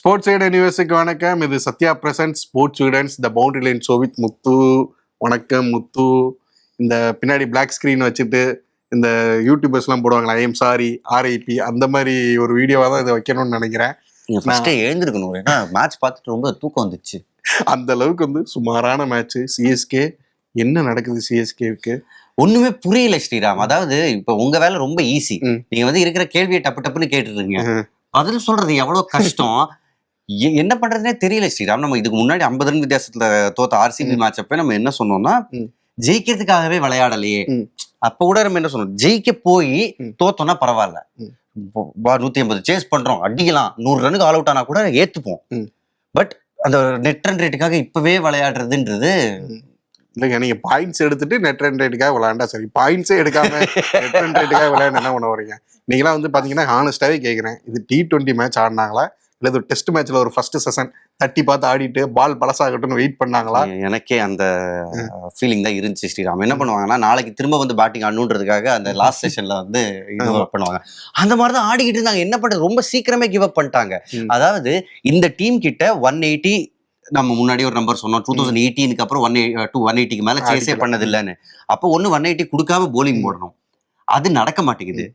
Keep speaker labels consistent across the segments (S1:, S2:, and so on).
S1: Sports eight யூனிவர்ஸுக்கு வணக்கம். இது Sathya present sports students the boundary line show with Muthu. வணக்கம் முத்து. இந்த பின்னாடி பிளாக் ஸ்க்ரீன் வச்சுட்டு இந்த யூடியூபர்ஸ்லாம் போடுவாங்களா, ஐஎம் சாரி ஆர்ஐபி, அந்த மாதிரி ஒரு வீடியோவாக தான் இதை வைக்கணும்னு நினைக்கிறேன்.
S2: எழுந்திருக்கணும், ஏன்னா மேட்ச் பார்த்துட்டு ரொம்ப தூக்கம் வந்துச்சு.
S1: அந்த அளவுக்கு வந்து சுமாரான மேட்ச். சிஎஸ்கே என்ன நடக்குது? சிஎஸ்கேவுக்கு
S2: ஒண்ணுமே புரியல ஸ்ரீராம். அதாவது இப்ப உங்க வேலை ரொம்ப ஈஸி. நீங்க வந்து இருக்கிற கேள்வியை டப்பு டப்புன்னு கேட்டுருக்கீங்க, பதில் சொல்றது எவ்வளவு கஷ்டம். என்ன பண்றதுனே தெரியல ஸ்ரீராம். நம்ம இதுக்கு முன்னாடி 50 ரன் வித்தியாசத்துல தோத்த ஆர்சிபி மேட்ச் அப்ப நம்ம என்ன சொன்னோம்னா, ஜெயிக்கிறதுக்காகவே விளையாடலையே. அப்ப கூட நம்ம என்ன சொன்னோம், ஜெயிக்க போய் தோத்தோம்னா பரவாயில்ல, 150 சேஸ் பண்றோம், அடிக்கலாம், 100 ரனுக்கு ஆல் அவுட் ஆனா கூட ஏத்துப்போம். பட் அந்த நெட் ரன் ரேட்டுக்காக இப்பவே விளையாடுறதுன்றது
S1: இல்லைங்க. நீங்க பாயிண்ட்ஸ் எடுத்துட்டு நெட் ரன் ரேட்டுக்காக விளையாண்டா சரி, பாயிண்ட்ஸே எடுக்காம நெட் ரன் ரேட்டுக்காக விளையாண்டு என்ன பண்ண வரீங்க? நீங்களாம் வந்து பாத்தீங்கன்னா, ஹானஸ்டாவே கேட்குறேன், இது T20 மேட்ச் ஆடினாங்களா இல்லை ஒரு டெஸ்ட் மேட்ச்ல ஒரு ஃபர்ஸ்ட் செஷன் தட்டி பார்த்து ஆடிட்டு பால் பழசாகட்டும்னு வெயிட் பண்ணாங்களா?
S2: எனக்கே அந்த ஃபீலிங் தான் இருந்துச்சு ஸ்ரீராம். என்ன பண்ணுவாங்கன்னா, நாளைக்கு திரும்ப வந்து பேட்டிங் ஆடணுன்றதுக்காக அந்த லாஸ்ட் செஷன்ல வந்து இது பண்ணுவாங்க. அந்த மாதிரி தான் ஆடிக்கிட்டு இருந்தாங்க. என்ன பண்றது, ரொம்ப சீக்கிரமே கிவ் அப் பண்ணிட்டாங்க. அதாவது இந்த டீம் கிட்ட 180, நம்ம முன்னாடி ஒரு நம்பர் சொன்னோம், 2018க்கு அப்புறம் 180க்கு மேல சேஸே பண்ணது இல்லைன்னு. அப்போ 180 கொடுக்காம போலிங் போடணும், அது நடக்க மாட்டேங்குது.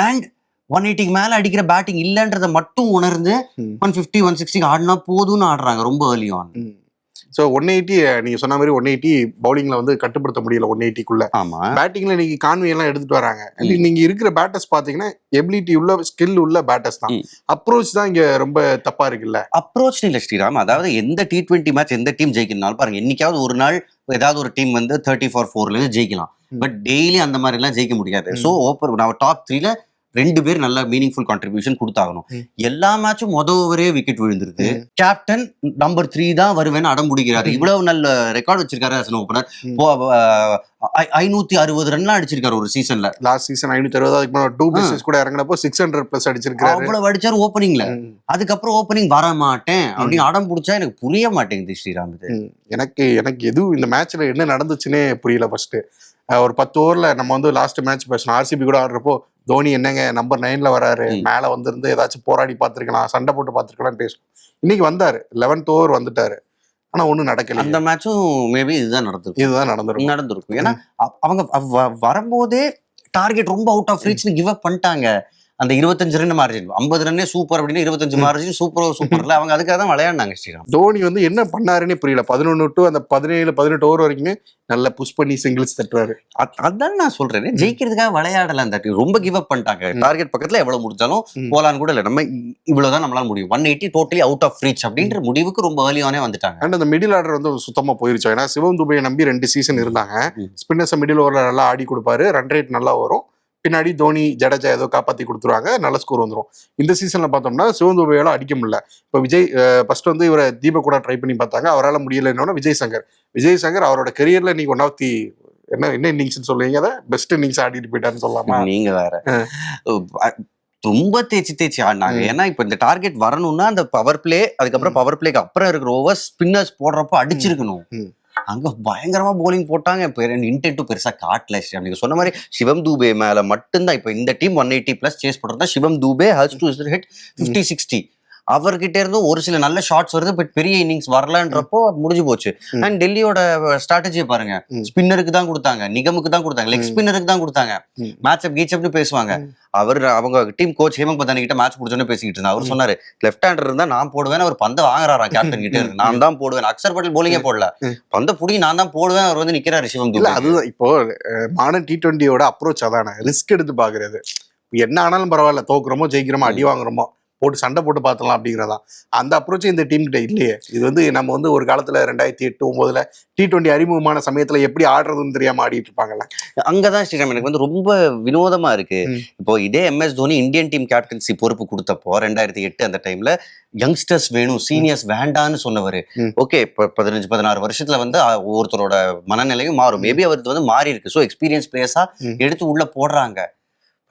S2: அண்ட் 180க்கு மேல அடிக்கிற பேட்டிங் இல்லைன்றதை மட்டும் உணர்ந்து 150 160 ஆடினா போதும்னு ஆடுறாங்க ரொம்ப ஏர்லி ஆன்.
S1: ஸோ 180 நீங்க சொன்ன மாதிரி 180 பவுலிங்ல வந்து கட்டுப்படுத்த முடியல. 180க்குள்ள பேட்டிங்ல இன்னைக்கு கான்வே எல்லாம் எடுத்துட்டு வராங்க. நீங்க இருக்கிற பேட்டர்ஸ் பாத்தீங்கன்னா எபிலிட்டி உள்ள, ஸ்கில் உள்ள பேட்டர்ஸ் தான். அப்ரோச் தான் இங்க ரொம்ப தப்பா இருக்குல்ல.
S2: அப்ரோச் இல்ல ஸ்ரீராம். அதாவது எந்த T20 மேட்ச் எந்த டீம் ஜெயிக்கணும்னாலும் பாருங்க, என்னைக்காவது ஒரு நாள் ஏதாவது ஒரு டீம் வந்து 34 ஜெயிக்கலாம். பட் டெய்லி அந்த மாதிரி எல்லாம் ஜெயிக்க முடியாது. ஸோ நான் டாப் 3ல 2 பேர் நல்ல மீனிங்ஃபுல் கான்ட்ரிபியூஷன் கொடுத்தாகணும். எல்லா மேட்சும் ஓவரே விக்கெட் விழுந்துருது. கேப்டன் நம்பர் 3 தான் வருவேன்னு அடம் பிடிக்கிறாரு. இவ்வளவு நல்ல ரெக்கார்ட் வச்சிருக்காரு as an opener. 560 ரன்லாம் அடிச்சிருக்காரு ஒரு சீசன்ல.
S1: லாஸ்ட் சீசன் 560, அதுக்கு முன்னாடி 2 பிசினஸ் கூட இறங்கினப்போ 600+ அடிச்சிருக்காரு.
S2: அவ்வளவு அடிச்சாரு ஓப்பனிங்ல. அதுக்கப்புறம் ஓப்பனிங் வர மாட்டேன் அப்படின்னு அடம் பிடிச்சா எனக்கு புரிய மாட்டேங்குது ஸ்ரீராம்.
S1: எனக்கு எதுவும் இந்த மேட்ச்ல என்ன நடந்துச்சுன்னே புரியல. ஃபர்ஸ்ட் ஒரு 10 ஓவர்ல நம்ம வந்து லாஸ்ட் மேட்ச் பேசணும், ஆர்சிபி கூட ஆடுறப்போ தோனி என்னங்க நம்பர் 9ல வராரு, மேல வந்திருந்து ஏதாச்சும் போராடி பார்த்திருக்கலாம், சண்டை போட்டு பார்த்திருக்கலாம் பேசணும். இன்னைக்கு வந்தாரு, 11th ஓவர் வந்துட்டாரு, ஆனா ஒண்ணும் நடக்கல.
S2: அந்த மேட்சும் மேபி இதுதான் நடந்திருக்கும். ஏன்னா அவங்க வரும்போதே டார்கெட் ரொம்ப அவுட் ஆஃப் ரீச்னு கிவ் அப் பண்ணிட்டாங்க. அந்த 25 ரன் மார்ஜின், 50 ரன்னே சூப்பர் அப்படின்னு 25 மார்ஜின் சூப்பர்ல அவங்க அதுக்காக தான் விளையாடினாங்க ஸ்ரீராம்.
S1: தோனி வந்து என்ன பண்ணாருன்னே புரியல. 11 to அந்த 17-18 ஓவர் வரைக்குமே நல்லா புஷ் பண்ணி சிங்கிள்ஸ் தட்டுறாரு.
S2: அதான் நான் சொல்றேன், ஜெயிக்கிறதுக்காக விளையாடலாம். தட்டி ரொம்ப கிவ் அப் பண்ணிட்டாங்க. டார்கெட் பக்கத்துல எவ்வளவு முடிச்சாலும் போலான்னு கூட இல்லை, நம்ம இவ்வளவுதான் நம்மளால முடியும், 180 டோட்டலி அவுட் ஆஃப் ரீச் அப்படின்ற முடிவுக்கு ரொம்ப ஏர்லியானே வந்துட்டாங்க.
S1: அண்ட் அந்த மிடில் ஆர்டர் வந்து சுத்தமா போயிருச்சு. ஏன்னா சிவம் துபையை நம்பி 2 சீசன் இருந்தாங்க. ஸ்பின்னர்ஸ் மிடில் ஓவர்ல நல்லா ஆடி கொடுப்பாரு, ரன் ரேட் நல்லா வரும், பின்னாடி தோனி ஜடேஜா ஏதோ காப்பாத்தி கொடுத்துருவாங்க, நல்ல ஸ்கோர் வந்துடும். இந்த சீசன்ல பார்த்தோம்னா சிவம் துபையால அடிக்க முடியல. இப்போ விஜய் ஃபர்ஸ்ட் வந்து இவரை தீபக் கூட ட்ரை பண்ணி பார்த்தாங்க, அவரால் முடியலன்னா விஜய் சங்கர் அவரோட கெரியர்ல நீங்க 1 ஆஃப் தி என்ன இன்னிங்ஸ் சொல்லுவீங்க, அதை பெஸ்ட் இன்னிங்ஸ் ஆடிட்டு போயிட்டாருன்னு சொல்லலாமா?
S2: நீங்க வேற ரொம்ப தேய்ச்சி ஆடினாங்க. ஏன்னா இப்ப இந்த டார்கெட் வரணும்னா அந்த பவர் பிளே, அதுக்கப்புறம் பவர் பிளேக்கு அப்புறம் இருக்கிற ஓவர் ஸ்பின்னர்ஸ் போடுறப்ப அடிச்சிருக்கணும். அங்க பயங்கரமா போலிங் போட்டாங்க. இன்டென்ட்டும் பெருசா காட்டல. நீங்க சொன்ன மாதிரி சிவம் தூபே மேல மட்டும்தான் இப்ப இந்த டீம் 180+ சேஸ் பண்றதா. சிவம் தூபே ஹஸ் டு ஹிட் 50-60. அவர்கிட்ட இருந்தும் ஒரு சில நல்ல ஷாட்ஸ் வருது, பட் பெரிய இன்னிங்ஸ் வரலன்றப்போ முடிஞ்சு போச்சு. அண்ட் டெல்லியோட ஸ்ட்ராட்டஜியை பாருங்க, ஸ்பின்னருக்கு தான் கொடுத்தாங்க, நிகமுக்கு தான் கொடுத்தாங்க, லெக் ஸ்பின்னருக்கு தான் கொடுத்தாங்க. மேட்ச் அப் கீச்சப்னு பேசுவாங்க. அவங்க டீம் கோச் ஹேமந்த் பதானி கிட்ட மேட்ச் முடிச்சோன்னு பேசிக்கிட்டு இருந்தா. அவர் சொன்னாரு, லெஃப்ட் ஹேண்டர் இருந்தா நான் போடுவேன், அவர் பந்தை வாங்குறாரா கேப்டன் கிட்ட இருக்கு, நான் தான் போடுவேன். அக்சர் பட்டேல் போலிங்கே போடல, பந்தை புடி நான் தான் போடுவேன், அவர் வந்து நிக்கிறாரு சிவம் தூபே.
S1: அதுதான் இப்போ மாடர்ன் T20யோட அப்ரோச் அதான, ரிஸ்க் எடுத்து பாக்குறது. என்ன ஆனாலும் பரவாயில்ல, தோக்குறோமோ ஜெயிக்கிறோமோ அடி வாங்குறோமோ போட்டு சண்டை போட்டு பார்த்துலாம் அப்படிங்கிறதான். அந்த அப்ரோச் இந்த டீம் கிட்ட இல்லையே. இது வந்து நம்ம வந்து ஒரு காலத்துல 2008-09 T20 அறிமுகமான சமயத்துல எப்படி ஆடுறதுன்னு தெரியாம ஆடிட்டு இருப்பாங்கல்ல.
S2: அங்கதான் ஸ்ரீராம் எனக்கு வந்து ரொம்ப வினோதமா இருக்கு. இப்போ இதே MS Dhoni Indian team captaincy பொறுப்பு கொடுத்தப்போ 2008 அந்த டைம்ல யங்ஸ்டர்ஸ் வேணும், சீனியர்ஸ் வேண்டான்னு சொன்னவர். ஓகே, இப்போ 15-16 வருஷத்துல வந்து ஒருத்தரோட மனநிலையும் மாறும். மேபி அவருக்கு வந்து மாறி இருக்கு. ஸோ எக்ஸ்பீரியன்ஸ் பிளேயர்ஸா எடுத்து உள்ள போடுறாங்க.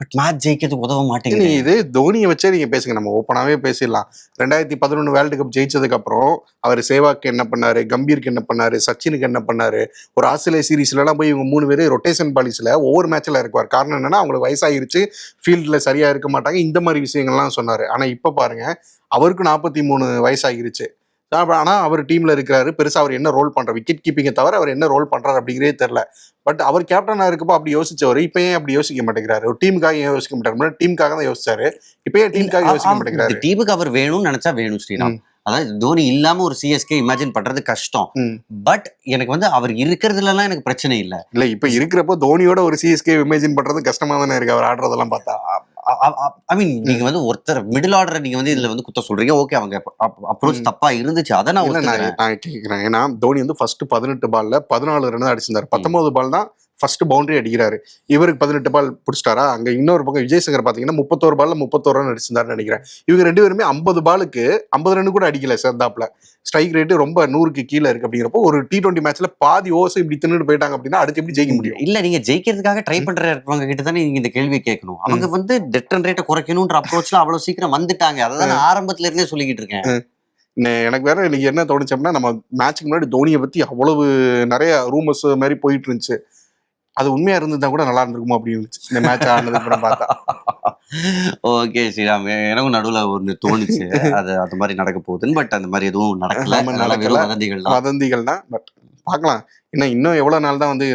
S2: பட் மேட்ச் ஜெயிக்கிறதுக்கு உதவ மாட்டேங்குது.
S1: நீ இது தோனியை வச்சே நீங்க பேசுங்க, நம்ம ஓப்பனாவே பேசிடலாம். 2011 வேர்ல்டு கப் ஜெயிச்சதுக்கு அப்புறம் அவர் சேவாக்கு என்ன பண்ணாரு, கம்பீருக்கு என்ன பண்ணாரு, சச்சினுக்கு என்ன பண்ணாரு, ஒரு ஆஸ்திரேலியா சீரீஸ்ல எல்லாம் போய் இவங்க 3 பேரும் ரொட்டேஷன் பாலிசில ஒவ்வொரு மேட்ச்ல இருக்குவார். காரணம் என்னன்னா அவங்களுக்கு வயசாயிருச்சு, ஃபீல்ட்ல சரியா இருக்க மாட்டாங்க, இந்த மாதிரி விஷயங்கள்லாம் சொன்னாரு. ஆனா இப்ப பாருங்க, அவருக்கு 43 வயசாகிருச்சு. ஆனா அவர் டீம்ல இருக்கிறாரு. பெருசா அவர் என்ன ரோல் பண்ற, விக்கெட் கீப்பிங்கை தவிர அவர் என்ன ரோல் பண்றாரு அப்படிங்கிறதே தெரியல. பட் அவர் கேப்டனா இருக்கப்போ அப்படி யோசிச்சவர் இப்ப ஏன் அப்படி யோசிக்க மாட்டேங்கிறாரு? ஒரு டீமுக்காக ஏன் யோசிக்க மாட்டாரு? டீமுக்காக தான் யோசிச்சாரு, இப்ப ஏன் டீமுக்காக யோசிக்க மாட்டேங்கிறாரு?
S2: டீமுக்கு அவர் வேணும்னு நினைச்சா வேணும் ஸ்ரீராம். அதாவது தோனி இல்லாம ஒரு சிஎஸ்கே இமேஜின் பண்றது கஷ்டம். பட் எனக்கு வந்து அவர் இருக்கிறதுல எல்லாம் எனக்கு பிரச்சனை இல்ல.
S1: இப்ப இருக்கிறப்போ தோனியோட ஒரு சிஎஸ்கே இமேஜின் பண்றது கஷ்டமா தானே இருக்கு அவர் ஆடுறதெல்லாம் பார்த்தா.
S2: ஐ மீன் நீங்க வந்து ஒருத்தர் மிடில் ஆர்டர் நீங்க வந்து இதுல வந்து குத்த சொல்றீங்க. ஓகே, அவங்க அப்ரோச் தப்பா இருந்துச்சு, அதை
S1: நான் கேட்கிறேன். ஏன்னா தோனி வந்து ஃபர்ஸ்ட் 18 பால்ல 14 ரன் தான் அடிச்சிருந்தாரு. 19 பால் தான் ஃபர்ஸ்ட் பவுண்டரி அடிக்கிறாரு. இவருக்கு 18 பால் பிடிச்சிட்டாரா? அங்க இன்னொரு பக்கம் விஜய்சங்கர் பாத்தீங்கன்னா 31 பால்ல 31 ரன் அடிச்சிருந்தாருன்னு நினைக்கிறேன். இவங்க 2 பேருமே 50 பாலுக்கு 50 ரன் கூட அடிக்கல சேர்ந்தாப்ல. ஸ்ட்ரைக் ரேட்டு ரொம்ப 100க்கு கீழே இருக்கு. அப்படிங்கிறப்போ ஒரு T20 மேட்ச்ல பாதி ஓவர்ஸ் இப்படி தின்னுட்டு போயிட்டாங்க அப்படின்னா அடுத்து எப்படி ஜெயிக்க முடியும்?
S2: இல்ல, நீங்க ஜெயிக்கிறதுக்காக ட்ரை பண்றவங்க கிட்ட தானே நீங்க இந்த கேள்வி கேட்கணும். அவங்க வந்து டெட் ரன் ரேட்டை குறைக்கணும்ன்ற அப்ரோச்ல அவ்வளவு சீக்கிரம் வந்துட்டாங்க. அதான் ஆரம்பத்துல இருந்தே சொல்லிக்கிட்டு இருக்கேன்.
S1: எனக்கு வேற இன்னைக்கு என்ன தோணுச்சு அப்படின்னா, நம்ம மேட்சுக்கு முன்னாடி தோனியை பத்தி அவ்வளவு நிறைய ரூமர்ஸ் மாதிரி போயிட்டு இருந்துச்சு. அது உண்மையா இருந்ததா கூட நல்லா இருந்திருக்குமோ அப்படின்னு இந்த மேட்ச் ஆனது கூட பார்த்தா.
S2: ஓகே ஸ்ரீராம், எனக்கும் நடுவுல ஒண்ணு தோணுச்சு அது அந்த மாதிரி நடக்க போகுதுன்னு. பட் அந்த மாதிரி எதுவும் நடக்கல.
S1: வதந்திகள் தான். பட் பார்க்கலாம், இன்னும் எவ்வளவு நாள் தான் வந்து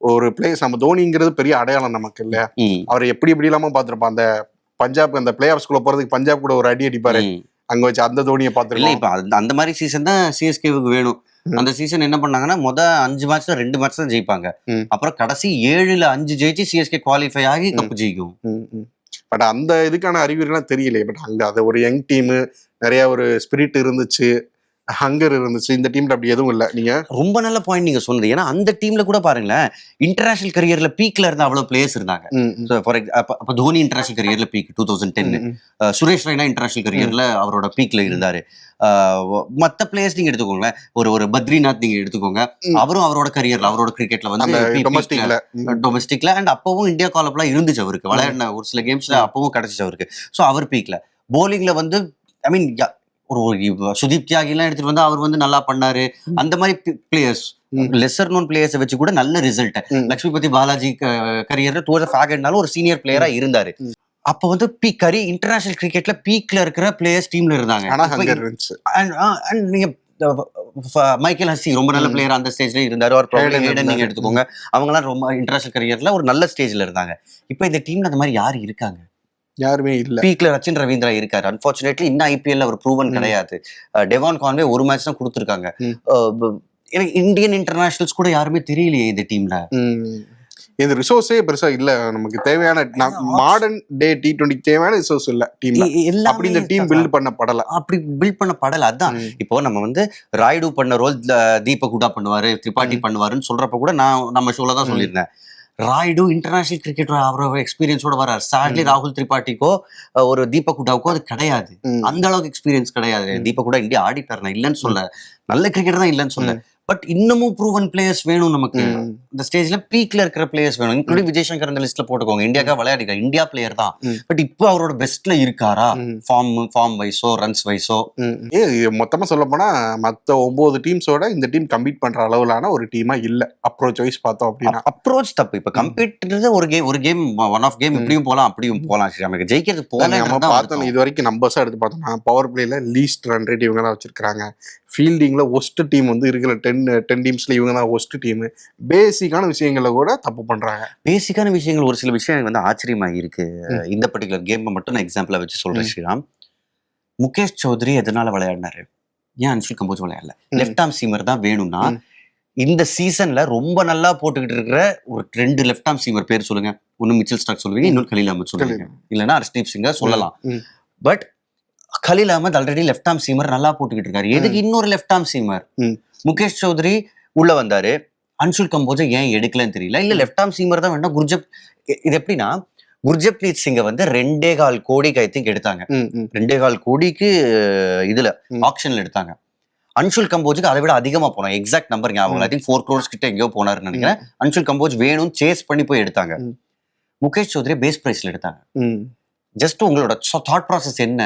S1: ஒரு பிளேயர்ஸ், நம்ம தோனிங்கிறது பெரிய அடையாளம் நமக்கு இல்லையா? அவரை எப்படி இல்லாம பாத்துருப்போம். அந்த பஞ்சாப் அந்த பிளே ஆஃப்ஸ்குள்ள போறதுக்கு பஞ்சாப் கூட ஒரு அடி அடிப்பாரு, அங்க வச்சு அந்த தோனியை பார்த்துருக்கோம்.
S2: இப்ப அந்த மாதிரி சீசன் தான் சிஎஸ்கேவுக்கு வேணும். அந்த சீசன் என்ன பண்ணாங்கன்னா, 5 மேட்ச்ல 2 மேட்ச் தான் ஜெயிப்பாங்க. அப்புறம் கடைசி 7ல் 5 ஜெயிச்சு சிஎஸ்கே குவாலிஃபை ஆகி கப் ஜெயிக்கும்.
S1: பட் அந்த இதுக்கான அறிகுறிலாம் தெரியலையே. பட் அங்க அது ஒரு யங் டீம், நிறைய ஒரு ஸ்பிரிட் இருந்துச்சு, ஹங்கர் இருந்துச்சு. இந்த டீம்ல அப்படி எதுவும் இல்ல. நீங்க
S2: ரொம்ப நல்ல பாயிண்ட் நீங்க சொன்னது. ஏன்னா அந்த டீம்ல கூட பாருங்களேன், இன்டர்நேஷனல் கரியர்ல பீக்ல இருந்த அவ்வளவு பிளேயர்ஸ் இருந்தாங்க. அப்ப தோனி இன்டர்நேஷனல் கரியர்ல பீக் 2010, சுரேஷ் ரெய்னா இன்டர்நேஷனல் கரியர்ல அவரோட பீக்ல இருந்தாரு. மத்த பிளேயர்ஸ் நீங்க எடுத்துக்கோங்களேன், ஒரு பத்ரிநாத் நீங்க எடுத்துக்கோங்க, அவரும் அவரோட கரியர்ல அவரோட கிரிக்கெட்ல வந்து டொமஸ்டிக்ல அண்ட் அப்பவும் இந்தியா காலப்லாம் இருந்துச்சு அவருக்கு. விளையாடின ஒரு சில கேம்ஸ்ல அப்பவும் கிடைச்சிச்சு அவருக்கு. ஸோ அவர் பீக்ல போலிங்ல வந்து ஐ மீன் ஒரு சுதீப் தியாகிலாம் எடுத்துட்டு வந்து அவர் வந்து நல்லா பண்ணாரு. அந்த மாதிரி பிளேயர்ஸ், லெசர் நோன் பிளேயர்ஸை வச்சு கூட நல்ல ரிசல்ட். லட்சுமிபதி பாலாஜி கரியர்ல டுவர்ட்ஸ் ஃபேகட்னாலும் ஒரு சீனியர் பிளேயரா இருந்தாரு. அப்ப வந்து இன்டர்நேஷனல் கிரிக்கெட்ல பீக்ல இருக்கிற பிளேயர்ஸ் டீம்ல இருந்தாங்க. நீங்க மைக்கேல் ஹசி ரொம்ப நல்ல பிளேயர் அந்த ஸ்டேஜ்ல இருந்தாரு. அவர் நீங்க எடுத்துக்கோங்க, அவங்க எல்லாம் ரொம்ப இன்டர்நேஷனல் கரியர்ல ஒரு நல்ல ஸ்டேஜ்ல இருந்தாங்க. இப்ப இந்த டீம்ல அந்த மாதிரி யாரு இருக்காங்க?
S1: யாருமே இல்ல.
S2: பீக்ல ரச்சின் ரவீந்திரா இருக்காரு. அன்பார்ச்சுனேட்லி இன்னும் ஐபிஎல்ல அவர் ப்ரூவன் கிடையாது. டெவான் கான்வே ஒரு மேட்ச் தான் கொடுத்துருக்காங்க. எனக்கு இந்தியன் இன்டர்நேஷனல்ஸ் கூட யாருமே தெரியலையே இந்த டீம்ல.
S1: இந்த ரிசோர்ஸே பெருசா இல்ல. நமக்கு தேவையான மாடர்ன் டே T20 தேவையான ரிசோர்ஸ் இல்ல டீம்ல. அப்படி இந்த டீம் பில்ட் பண்ணப்படல. அதான் இப்போ நம்ம வந்து ராய்டு பண்ண ரோல் தீபக் ஹூடா பண்ணுவாரு, திரிபாட்டி பண்ணுவாருன்னு சொல்றப்ப கூட நான் நம்ம ஷோல தான் சொல்லியிருந்தேன். ராய்டு இன்டர்நேஷனல் கிரிக்கெட் அவரோட எக்ஸ்பீரியன்ஸோட வர்றாரு. சாட்லி ராகுல் திரிபாட்டிக்கோ ஒரு தீபக் ஹூடாவுக்கோ அது கிடையாது. அந்த அளவுக்கு எக்ஸ்பீரியன்ஸ் கிடையாது. தீபக் ஹூடா இந்தியா ஆடிட்டார், நான் இல்லைன்னு சொல்ல, நல்ல கிரிக்கெட் தான் இல்லைன்னு சொல்ல. பட் இன்னமும் ப்ரூவன் பிளேயர்ஸ் வேணும் நமக்கு. இந்த ஸ்டேஜ்ல பீக்ல இருக்கிற பிளேயர்ஸ் வேணும். இன்க்ளூடிங் விஜய் சங்கர் அந்த லிஸ்ட்ல போட்டுக்கோங்க. இந்தியாக்கா விளையாடிக்க இந்தியா பிளேயர் தான். பட் இப்போ அவரோட பெஸ்ட்ல இருக்காரா? ஃபார்ம் வைஸோ ரன்ஸ் வைஸோ மொத்தமா சொல்ல போனா மத்த 9 டீம்ஸோட இந்த டீம் கம்பீட் பண்ற அளவுலான ஒரு டீமா இல்ல. அப்ரோச் வைஸ் பார்த்தோம் அப்படின்னா
S2: அப்ரோச் தப்பு. இப்ப கம்பீட்ன்றது ஒரு கேம் ஒன் ஆஃப் கேம் இப்படியும் போலாம் அப்படியும் போலாம். நமக்கு ஜெயிக்கிறது
S1: பார்த்தோம். இது வரைக்கும் நம்பர்ஸா எடுத்து பார்த்தோம்னா பவர் பிளேல லீஸ்ட் ரன் ரேட் இவங்க தான் வச்சிருக்காங்க. ஃபீல்டிங்ல ஒஸ்ட் டீம் வந்து இருக்கிற 10 டீம்ஸ்ல இவங்க தான் ஒஸ்ட் டீம். பேசிக்கான விஷயங்கள்ல கூட தப்பு பண்றாங்க.
S2: பேசிக்கான விஷயங்கள் ஒரு சில விஷயம் வந்து ஆச்சரியமா இருக்கு. இந்த பர்டிகுலர் கேம் மட்டும் நான் எக்ஸாம்பிளா வச்சு சொல்றேன் ஸ்ரீராம். முகேஷ் சௌத்ரி எதனால விளையாடினாரு? ஏன் அன்ஷுல் கம்போஜ் விளையாடல? லெஃப்ட் ஆர்ம் சீமர் தான் வேணும்னா இந்த சீசன்ல ரொம்ப நல்லா போட்டுக்கிட்டு இருக்கிற ஒரு 2 லெஃப்ட் ஆர்ம் சீமர் பேர் சொல்லுங்க. ஒன்னு மிச்சல் ஸ்டார்க் சொல்லுவீங்க, இன்னொரு கலீல் அஹ்மத் சொல்லுவீங்க, இல்லைன்னா ஹர்ஷ்தீப் சிங்கை சொல்லலாம். But Khaleel Ahmed already left arm seamer நல்லா போட்டுக்கிட்டு இருக்காரு. எதுக்கு இன்னொரு left arm seamer? Mukesh Choudhary உள்ள வந்தாரு, அன்ஷுல் கம்போஜை ஏன் எடுக்கலன்னு தெரியல. இல்ல லெஃப்ட் ஆர்ம் சீமர் தான் வேண்டாம். இது எப்படின்னா குர்ஜப்ரீத் சிங்கை வந்து 2.25 கோடிக்கு ஐ திங்க் எடுத்தாங்க. 2.25 கோடிக்கு இதுல ஆக்ஷன்ல எடுத்தாங்க. அன்ஷுல் கம்போஜுக்கு அதை விட அதிகமா போனாங்க. எக்ஸாக்ட் நம்பர் ஞாபகம், ஐ திங்க் 4 crores கிட்ட எங்கேயோ போனாருன்னு நினைக்கிறேன். அன்ஷுல் கம்போஜ் வேணும் சேஸ் பண்ணி போய் எடுத்தாங்க. முகேஷ் சௌத்ரி பேஸ் பிரைஸ்ல எடுத்தாங்க. ஜஸ்ட் உங்களோட தாட் ப்ராசஸ் என்ன?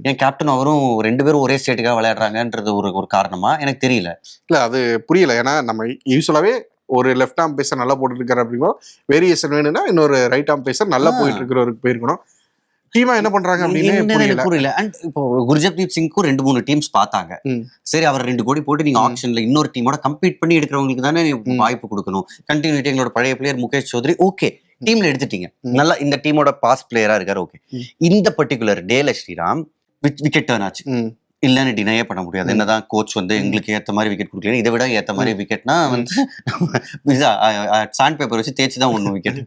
S2: என் கேப்டன் அவரும் 2 பேரும் ஒரே ஸ்டேட்டுக்காக விளையாடுறாங்கன்றது ஒரு காரணமா எனக்கு தெரியல.
S1: இல்ல அது புரியல. ஏன்னா நம்ம யூஸ்வலாவே ஒரு லெஃப்ட் ஆர்ம் பேசர் நல்லா போட்டு இருக்காரு அப்படின்னா வேரியேஷன் வேணும்னா இன்னொரு ரைட் ஆர்ம் பேசர் நல்லா போயிட்டு இருக்கிறவருக்கு போயிருக்கணும். டீமா என்ன பண்றாங்க அப்படின்னு
S2: புரியல. அண்ட் இப்போ குர்ஜப்தீப் சிங்க்கும் 2-3 டீம்ஸ் பார்த்தாங்க. சரி, அவர் 2 கோடி போட்டு நீங்க ஆப்ஷன்ல இன்னொரு டீமோட கம்பீட் பண்ணி எடுக்கிறவங்களுக்கு தானே வாய்ப்பு கொடுக்கணும். கண்டினியூட்டி எங்களோட பழைய பிளேயர் முகேஷ் சௌத்ரி ஓகே டீம்ல எடுத்துட்டீங்க, நல்லா இந்த டீமோட பாஸ் பிளேயரா இருக்காரு ஓகே. இந்த பர்டிகுலர் டேல ஸ்ரீராம் விக்கெட் டர்ன் ஆச்சு இல்லன்னு டினையே பண்ண முடியாது. என்னதான் கோச் வந்து எங்களுக்கு ஏத்த மாதிரி விக்கெட் கொடுக்கல, இதை விட ஏத்த மாதிரி விக்கெட்னா வந்து சாண்ட் பேப்பர் வச்சு தேய்ச்சி தான் ஒண்ணு விக்கெட்.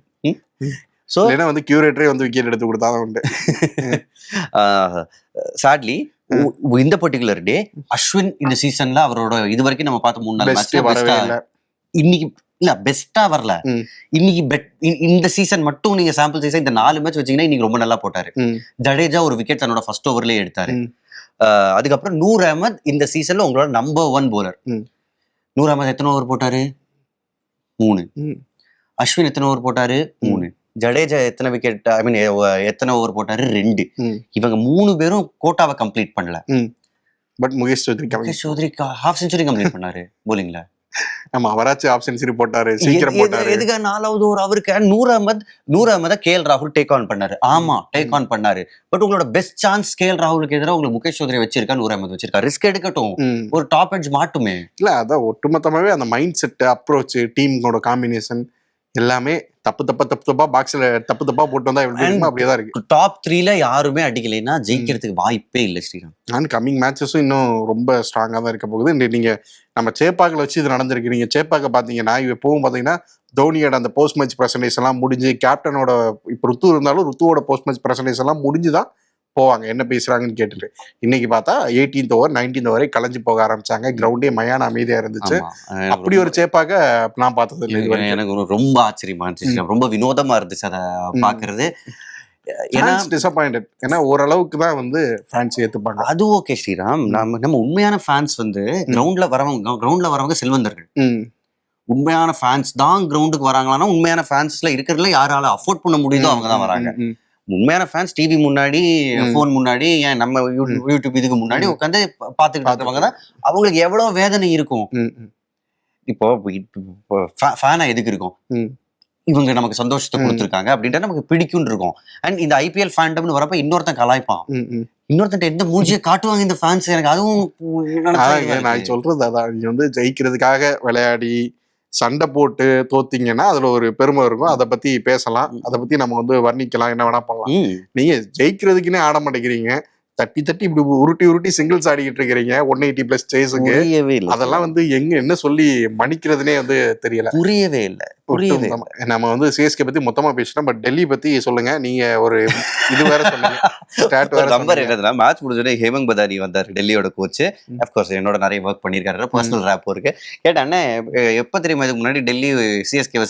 S1: சோ வந்து கியூரேட்டரே வந்து விக்கெட் எடுத்து கொடுத்தாதான் உண்டு.
S2: சாட்லி இந்த பர்டிகுலர் டே அஸ்வின் இந்த சீசன்ல அவரோட இது வரைக்கும் நம்ம பார்த்த 3-4 மேட்ச்ல இன்னைக்கு இல்ல பெஸ்டா வரல. இன்னைக்கு இந்த சீசன் மட்டும் நீங்க சாம்பிள் சைஸா இந்த 4 மேட்ச் வச்சீங்கன்னா இன்னைக்கு ரொம்ப நல்லா போட்டாரு. ஜடேஜா ஒரு விக்கெட் தன்னோட ஃபர்ஸ்ட் ஓவர்லயே எடுத்தாரு. அதுக்கப்புறம் நூர் அஹமத் இந்த சீசன்ல உங்களோட நம்பர் 1 போலர். நூர் அஹமத் எத்தனை ஓவர் போட்டாரு? 3. அஸ்வின் எத்தனை ஓவர் போட்டாரு? 3. ஜடேஜா எத்தனை விக்கெட் ஐ மீன் எத்தனை ஓவர் போட்டாரு? 2. இவங்க 3 பேரும் கோட்டாவை கம்ப்ளீட் பண்ணல.
S1: But Mukesh Choudhary
S2: half century complete பண்ணாரு போலிங்ல.
S1: ஆமா, அவராச்சும் ஆஃப் செஞ்சுரி போட்டாரு, சீக்கிரம் போட்டாரு.
S2: எதுக்கு 4வது ஓவர் அவருக்கு? நூர் அஹமத் கேஎல் ராகுல் டேக் ஆன் பண்ணாரு. ஆமா டேக் ஆன் பண்ணாரு. பட் உங்களோட பெஸ்ட் சான்ஸ் கேஎல் ராகுலுக்கு எதிராக உங்களுக்கு முகேஷ் சௌத்ரி வச்சிருக்கா, நூர் அஹமத் வச்சிருக்கா. ரிஸ்க் எடுக்கட்டும், ஒரு டாப் எட்ஜ் மாட்டுமே.
S1: இல்ல அதான் ஒட்டுமொத்தமாவே அந்த மைண்ட் செட், அப்ரோச், டீமோட காம்பினேஷன் எல்லாமே தப்பா பாக்ஸ்ல தப்பா போட்டு வந்தா அப்படியேதான் இருக்கு.
S2: டாப் 3ல யாருமே அடிக்கலைன்னா ஜெயிக்கிறதுக்கு வாய்ப்பே இல்லை ஸ்ரீராம்.
S1: நான் கம்மிங் மேட்சஸும் இன்னும் ரொம்ப ஸ்ட்ராங்கா தான் இருக்க போகுது. நீங்க நம்ம சேப்பாக்கில் வச்சு இது நடந்திருக்கு. நீங்க சேப்பாக்க பாத்தீங்கன்னா எப்பவும் பாத்தீங்கன்னா தோனியோட அந்த போஸ்ட் மேட்ச் பிரசன்டேஷன் எல்லாம் முடிஞ்சு, கேப்டனோட இப்ப ருத்து இருந்தாலும் ருத்துவோட போஸ்ட் மேட்ச் பிரசன்டேஷன் எல்லாம் முடிஞ்சுதான் போவாங்க என்ன பேசுறாங்கன்னு கேட்டுட்டு. இன்னைக்கு பார்த்தா 18th ஓவர் 19th ஓவரை கலைஞ்சு போக ஆரம்பிச்சாங்க. கிரவுண்டே மயான அமைதியா இருந்துச்சு. அப்படி ஒரு சேப்பாக நான் பார்த்தது இல்லை.
S2: எனக்கு ரொம்ப ஆச்சரியமா இருந்துச்சு, ரொம்ப வினோதமா இருந்துச்சு அதை பாக்குறது.
S1: டிசப்பாயிண்டட். ஏன்னா ஓரளவுக்கு தான் வந்து ஃபேன்ஸ் ஏத்துப்பாங்க.
S2: அது ஓகே ஸ்ரீராம். நம்ம உண்மையான ஃபேன்ஸ் வந்து கிரவுண்ட்ல வரவங்க செல்வந்தர்கள். உண்மையான ஃபேன்ஸ் தான் கிரவுண்டுக்கு வராங்களான்னா உண்மையான ஃபேன்ஸ்ல இருக்கிறதுல யாரால அஃபோர்ட் பண்ண முடியுதோ அவங்க தான் வராங்க. உண்மையான ஃபேன்ஸ் டிவி முன்னாடி, போன் முன்னாடி, ஏன் நம்ம யூடியூப் இதுக்கு முன்னாடி உட்காந்து பாத்துக்கிட்டு இருக்கிறவங்க தான். அவங்களுக்கு எவ்வளவு வேதனை இருக்கும். இப்போ ஃபேனா எதுக்கு இருக்கும்? இவங்க நமக்கு சந்தோஷத்தை கொடுத்துருக்காங்க அப்படின்ட்டு நமக்கு பிடிக்கும்னு இருக்கும். அண்ட் இந்த ஐபிஎல் ஃபேண்டம்னு வரப்ப இன்னொருத்தன் கலாய்ப்பான், இன்னொருத்தன் எந்த மூஞ்சியை காட்டுவாங்க இந்த ஃபேன்ஸ். எனக்கு அதுவும்
S1: நான் சொல்றது அதான். நீங்க வந்து ஜெயிக்கிறதுக்காக விளையாடி சண்டை போட்டு தோத்தீங்கன்னா அதுல ஒரு பெருமை இருக்கும். அதை பத்தி பேசலாம், அதை பத்தி நம்ம வந்து வர்ணிக்கலாம், என்ன வேணா பண்ணலாம். நீங்க ஜெயிக்கிறதுக்குன்னே ஆட மாட்டேங்கிறீங்க, தட்டி இப்படி உருட்டி சிங்கிள்ஸ் ஆடிக்கிட்டு இருக்கிறீங்க 180+ சேஸுக்கு. அதெல்லாம் வந்து என்ன சொல்லி மன்னிக்கிறதுனே வந்து தெரியல, புரியவே இல்லை. நம்ம வந்து சிஎஸ்கே பத்தி மொத்தமா பேசினோம். பட் டெல்லி பத்தி சொல்லுங்க. நீங்க ஒரு இது வேற சொன்னீங்க, ஸ்டாட் வேற.
S2: நம்பர் என்னதுன்னா மேட்ச் முடிஞ்சோடனே ஹேமந்த் பதானி வந்தார், டெல்லியோட கோச். அப்கோர்ஸ் என்னோட நிறைய ஒர்க் பண்ணியிருக்காரு, பர்சனல் ரேப் இருக்கு. கேட்டானே எப்ப தெரியுமா இதுக்கு முன்னாடி டெல்லி சிஎஸ்கே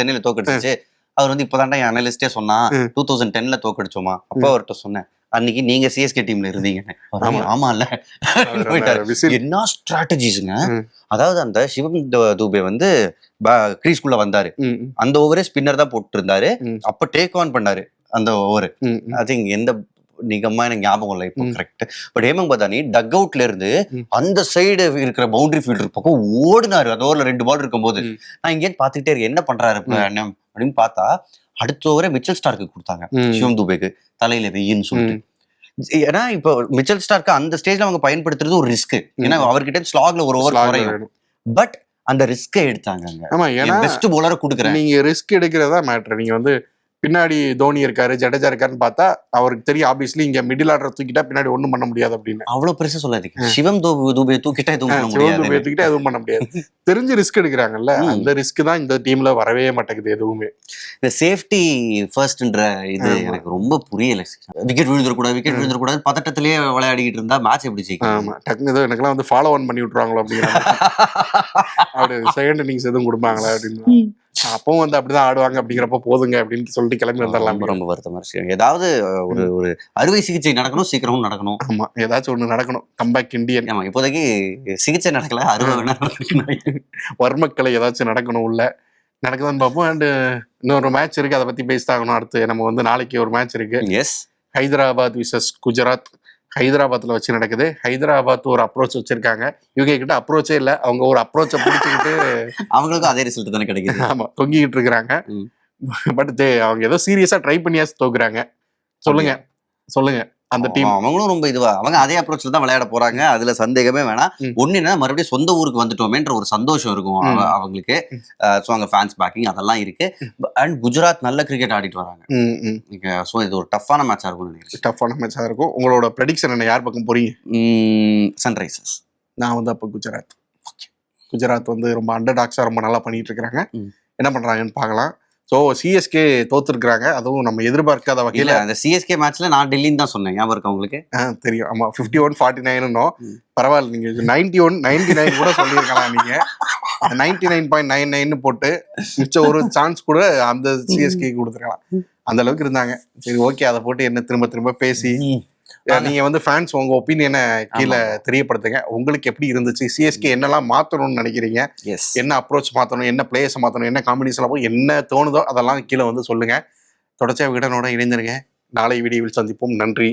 S2: சென்னையில தோக்கடிச்சு, அவர் வந்து இப்பதான்டா என் அனலிஸ்டே சொன்னா 2010ல தோக்கடிச்சோமா. அப்போ அவர்கிட்ட சொன்னேன், அன்னைக்கு நீங்க சிஎஸ்கே டீம்ல இருந்தீங்க. ஆமா இல்ல, என்ன ஸ்ட்ராட்டஜிஸ்ங்க. அதாவது அந்த சிவம் தூபே வந்து கிரீஸ்குள்ள வந்தாரு, அந்த ஓவரே ஸ்பின்னர் தான் போட்டு இருந்தாரு. அப்ப டேக் ஆன் பண்ணாரு அந்த ஓவர். ஐ திங்க் எந்த நிகமா எனக்கு ஞாபகம் இல்லை இப்போ கரெக்ட். பட் ஹேமந்த் பதானி டக் அவுட்ல இருந்து அந்த சைடு இருக்கிற பவுண்டரி ஃபீல்டர் பக்கம் ஓடினாரு. அந்த ஓவர்ல 2 பால் இருக்கும்போது நான் இங்கே பாத்துக்கிட்டே இருக்கேன், என்ன பண்றாரு அப்படின்னு பார்த்தா அடுத்த ஓவரே மிச்சல் ஸ்டார்க்கு கொடுத்தாங்க, சிவம் துபேக்கு தலையில வெயின்னு சொல்லிட்டு. ஏன்னா இப்போ மிச்சல் ஸ்டார்க்கு அந்த ஸ்டேஜ்ல அவங்க பயன்படுத்துறது ஒரு ரிஸ்க். ஏன்னா அவர்கிட்ட ஸ்லாக்ல ஒரு ஓவர் குறையும். பட் அந்த ரிஸ்கை எடுத்தாங்க.
S1: ஆமா, ஏன்னா
S2: பெஸ்ட் போலரை கொடுக்குறேன்.
S1: நீங்க ரிஸ்க் எடுக்கிறதா மேட்டர். நீங்க வந்து பின்னாடி தோனி இருக்காரு, ஜடேஜா இருக்காருன்னு பார்த்தா அவருக்கு தெரியும் ஆப்வியஸ்லி இங்க மிடில் ஆர்டர் தூக்கிட்டா பின்னாடி ஒண்ணும் பண்ண முடியாது அப்படின்னு.
S2: அவ்வளவு பெருசா சொல்லாதீங்க. சிவம் தூபே தூக்கிட்டா எதுவும்
S1: பண்ண முடியாது. தெரிஞ்சு ரிஸ்க் எடுக்கிறாங்கல்ல, அந்த ரிஸ்க் தான் இந்த டீம்ல வரவே மாட்டேங்குது எதுவுமே.
S2: இந்த சேஃப்டி ஃபர்ஸ்ட்ன்ற இது எனக்கு ரொம்ப புரியல. விக்கெட் விழுந்துடக்கூடாது பதட்டத்திலேயே விளையாடிக்கிட்டு இருந்தா மேட்ச் எப்படி ஜெயிக்கும்?
S1: டக்குனு ஏதோ எனக்குலாம் வந்து ஃபாலோ ஆன் பண்ணி விட்டுருவாங்களோ அப்படிங்கிறாங்க. அப்படி செகண்ட் இன்னிங்ஸ் எதுவும் கொடுப்பாங்களா அப்படின்னு. அப்பவும் வந்து அப்படிதான் ஆடுவாங்க அப்படிங்கிறப்ப போதுங்க அப்படின்னு சொல்லிட்டு கிளம்பி வந்துடலாம்.
S2: ரொம்ப வருத்தமா இருக்கு. ஏதாவது ஒரு அறுவை சிகிச்சை நடக்கணும், சீக்கிரமும் நடக்கணும்.
S1: ஆமா, ஏதாச்சும் ஒண்ணு நடக்கணும். Comeback Indian.
S2: ஆமா, இப்போதைக்கு சிகிச்சை நடக்கல, அறுவை வேணா
S1: வர்மக்கலை ஏதாச்சும் நடக்கணும் உள்ள. நடக்குதுன்னு பார்ப்போம். அண்ட் இன்னொரு மேட்ச் இருக்கு, அதை பத்தி பேசிட்டாகணும். அடுத்து நம்ம வந்து நாளைக்கு ஒரு மேட்ச் இருக்கு,
S2: எஸ்
S1: ஹைதராபாத் விசஸ் குஜராத். ஹைதராபாத்ல வச்சு நடக்குது. ஹைதராபாத் ஒரு அப்ரோச் வச்சிருக்காங்க, இவங்க கிட்ட அப்ரோச்சே இல்லை, அவங்க ஒரு அப்ரோச்சை பிடிச்சிக்கிட்டு
S2: அவங்களுக்கும் அதே ரிசல்ட் தானே கிடைக்குது.
S1: ஆமா தொங்கிக்கிட்டு இருக்கிறாங்க. பட் அவங்க ஏதோ சீரியஸா ட்ரை பண்ணியாச்சு தோக்குறாங்க. சொல்லுங்க சொல்லுங்க அந்த டீம்.
S2: அவங்களும் ரொம்ப இதுவா அவங்க அதே அப்ரோச்ல தான் விளையாட போறாங்க, அதுல சந்தேகமே வேணாம். ஒண்ணு என்ன, மறுபடியும் சொந்த ஊருக்கு வந்துட்டோமேன்ற ஒரு சந்தோஷம் இருக்கும் அவங்களுக்கு. ஸோ அங்க ஃபேன்ஸ் பேக்கிங் அதெல்லாம் இருக்கு. அண்ட் குஜராத் நல்ல கிரிக்கெட் ஆடிட்டு வராங்க. ஸோ இது ஒரு டஃப்பான மேட்சா இருக்கும்னு நினைக்கிறேன்.
S1: டஃப்பான மேட்சா இருக்கும். உங்களோட ப்ரெடிக்ஷன் என்ன, யார் பக்கம் போறீங்க?
S2: சன்ரைசர்ஸ்.
S1: நான் வந்து அப்போ குஜராத். குஜராத் வந்து ரொம்ப அண்டர் டாக்ஸா ரொம்ப நல்லா பண்ணிட்டு இருக்கிறாங்க. என்ன பண்றாங்கன்னு பார்க்கலாம். ஸோ சிஎஸ்கே தோத்துருக்காங்க, அதுவும் நம்ம எதிர்பார்க்காத வகையில்.
S2: அந்த சிஎஸ்கே மேட்ச்ல நான் டெல்லின்னு தான் சொன்னேன், ஞாபகம் இருக்கா உங்களுக்கு?
S1: தெரியும். ஆமா 51-49 பரவாயில்ல, நீங்க 91-99 கூட சொல்லியிருக்கலாம். நீங்க 99.99 போட்டு மிச்சம் ஒரு சான்ஸ் கூட அந்த சிஎஸ்கே கொடுத்துருக்கலாம், அந்த அளவுக்கு இருந்தாங்க. சரி ஓகே, அதை போட்டு என்ன திரும்ப திரும்ப பேசி. நீங்க வந்து ஃபேன்ஸ் உங்க ஒப்பீனியனை கீழே தெரியப்படுத்துங்க. உங்களுக்கு எப்படி இருந்துச்சு, சிஎஸ்கே என்னெல்லாம் மாத்தணும்னு நினைக்கிறீங்க, என்ன அப்ரோச் மாத்தணும், என்ன பிளேயர்ஸ் மாத்தணும், என்ன காம்பினேஷன், என்ன தோணுதோ அதெல்லாம் கீழே வந்து சொல்லுங்க. தொடர்ச்சியா விகடனோட இணைந்திருங்க. நாளை வீடியோவில் சந்திப்போம். நன்றி.